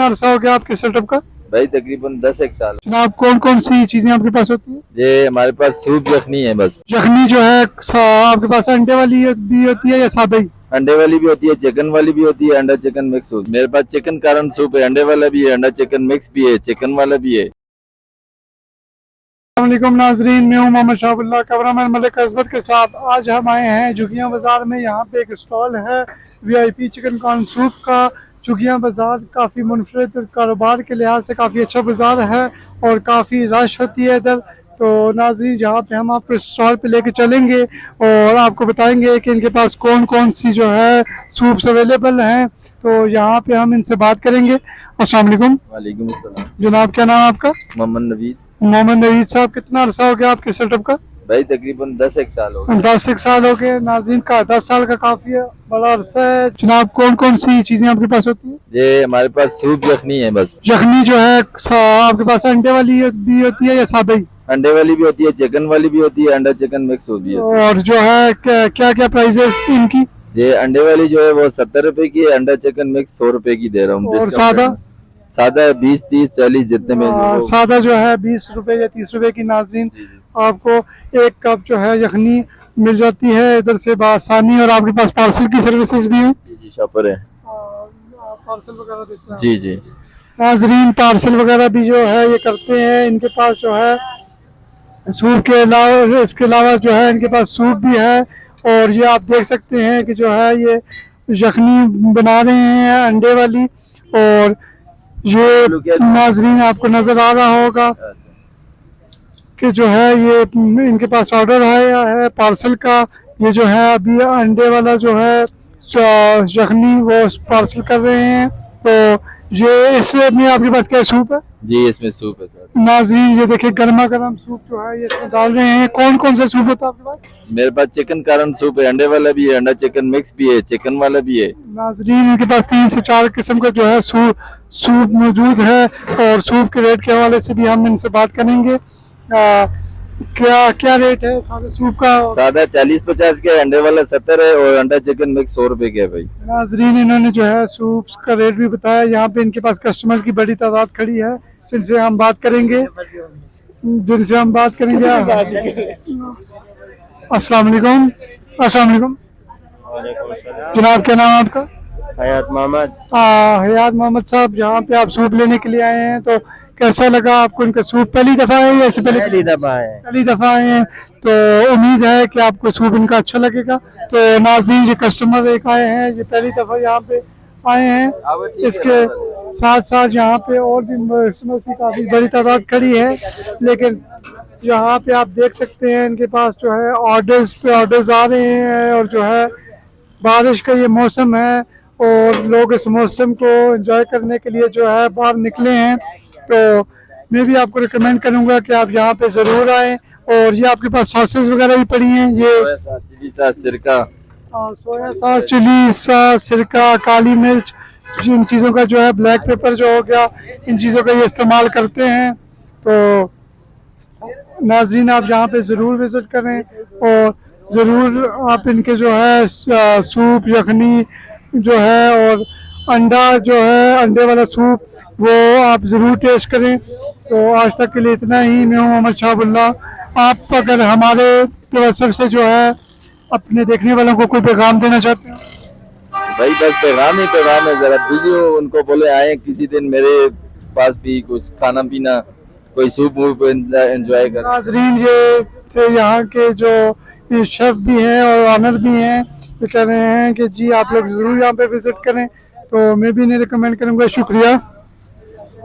कितना अरसा हो गया आपके सेटअप का? भाई तकरीबन 10 एक साल। जनाब कौन कौन सी चीजें आपके पास होती है? ये हमारे पास सूप यखनी है बस। यखनी जो है आपके पास अंडे वाली भी होती है या सादा ही? अंडे वाली भी होती है, चिकन वाली भी होती है, अंडा चिकन मिक्स होती है। मेरे पास चिकन कारण सूप है, अंडे वाला भी है, अंडा चिकन मिक्स भी है, चिकन वाला भी है। अस्सलामुअलैकुम नाजरीन, मैं हूं मोहम्मद शाहबुल्लाह कैमरामैन मलिक अजमत के साथ। आज हम आए हैं झुगियां बाजार में। यहाँ पे एक स्टॉल है वीआईपी चिकन कॉर्न सूप का। झुगियां बाजार काफ़ी मुनफरद कारोबार के लिहाज से काफ़ी अच्छा बाजार है और काफ़ी रश होती है इधर। तो नाजरीन यहाँ पे हम आपको स्टॉल पे लेके चलेंगे और आपको बताएंगे कि इनके पास कौन कौन सी जो है सूप्स अवेलेबल हैं। तो यहाँ पे हम इनसे बात करेंगे। अस्सलाम वालेकुम। वालेकुम अस्सलाम। जनाब क्या नाम है आपका? मोहम्मद नवीद। मोहम्मद नवीद साहब, कितना अरसा हो गया आपके सेटअप का? भाई तकरीबन 10 एक साल हो गए। 10 एक साल हो गए। नाज़रीन का 10 साल का काफी है, बड़ा अरसा है। जनाब कौन कौन सी चीजें आपके पास होती है? ये हमारे पास सूप यखनी है बस। यखनी जो है आपके पास अंडे वाली भी होती है या सादा ही? अंडे वाली भी होती है, चिकन वाली भी होती है, अंडा चिकन मिक्स होती है। और जो है क्या क्या प्राइस है इनकी? ये अंडे वाली जो है वो 70 रुपए की है, अंडा चिकन मिक्स 100 रुपए की दे रहा हूँ। और सादा? सादा 20, 30, 40 जितने में सादा जो है 20 रुपए या 30 रुपए की। नाज़रीन आपको एक कप जो है यखनी मिल जाती है इधर से बआसानी। और आपके पास पार्सल की सर्विसेज भी है? जी शॉपर है। पार्सल वगैरह देते हैं? जी जी। नाज़रीन पार्सल वगैरह भी जो है ये करते हैं। इनके पास जो है सूप के अलावा, इसके अलावा जो है इनके पास सूप भी है। और ये आप देख सकते हैं कि जो है ये यखनी बना रहे हैं अंडे वाली। और ये नाज़रीन आपको नजर आ रहा होगा कि जो है ये इनके पास ऑर्डर आया है पार्सल का। ये जो है अभी अंडे वाला जो है यखनी वो पार्सल कर रहे हैं। तो ये इसमें आपके पास क्या सूप है? जी इसमें सूप है सर। नाज़रीन ये देखिए गर्मा गर्म सूप जो है ये इसमें डाल रहे हैं। कौन कौन सा सूप होता है आपके पास? मेरे पास चिकन कारण सूप है, अंडे वाला भी है, अंडा चिकन मिक्स भी है, चिकन वाला भी है। नाज़रीन इनके पास 3 से 4 किस्म का जो है सूप मौजूद है। और सूप के रेट के हवाले से भी हम इनसे बात करेंगे। क्या क्या रेट है सादे सूप का? सादा 40-50 के, अंडे वाला 70 है और अंडा चिकन मिक्स 100 रुपए के है भाई। नाज़रीन इन्होंने जो है सूप का रेट भी बताया। यहाँ पे इनके पास कस्टमर की बड़ी तादाद खड़ी है जिनसे हम बात करेंगे। अस्सलाम वालेकुम। अस्सलाम वालेकुम। जनाब क्या नाम है आपका? हयात मोहम्मद। हयात मोहम्मद साहब, यहाँ पे आप सूप लेने के लिए आए हैं, तो कैसा लगा आपको इनका सूप? पहली दफा है या इससे पहले? पहली दफा है। पहली दफा आए हैं तो उम्मीद है कि आपको सूप इनका अच्छा लगेगा। तो नाज़रीन ये कस्टमर एक आए हैं, ये पहली दफा यहाँ पे आए हैं। इसके साथ साथ यहाँ पे और भी कस्टमर की काफी बड़ी तादाद खड़ी है। लेकिन यहाँ पे आप देख सकते हैं इनके पास जो है ऑर्डर्स पे ऑर्डर्स आ रहे हैं। और जो है बारिश का ये मौसम है और लोग इस मौसम को एंजॉय करने के लिए जो है बाहर निकले हैं। तो मैं भी आपको रिकमेंड करूंगा कि आप यहाँ पे ज़रूर आएँ। और ये आपके पास सॉसेस वगैरह भी पड़ी हैं। ये चिली सॉस, सिरका, सोया सॉस, चिली सॉस, सिरका, काली मिर्च, इन चीज़ों का जो है ब्लैक पेपर जो हो गया, इन चीज़ों का ये इस्तेमाल करते हैं। तो नाज़रीन आप यहाँ पे ज़रूर विज़िट करें और ज़रूर आप इनके जो है सूप यखनी जो है और अंडा जो है अंडे वाला सूप वो आप ज़रूर टेस्ट करें। तो आज तक के लिए इतना ही। मैं हूँ मोहम्मद शाहबुल्लाह। आप अगर हमारे तरफ से जो है अपने देखने वालों को कोई पैगाम देना चाहते हैं? भाई बस पैगाम ही पैगाम है, जरा बिजी हो उनको बोले आए किसी दिन मेरे पास भी कुछ खाना पीना, कोई सूप वूप एंजॉय कर। नाज़रीन ये थे यहाँ के जो शेफ भी हैं और ऑनर भी हैं। ये कह रहे हैं कि जी आप लोग ज़रूर यहाँ पे विज़िट करें। तो मैं भी इन्हें रिकमेंड करूँगा। शुक्रिया।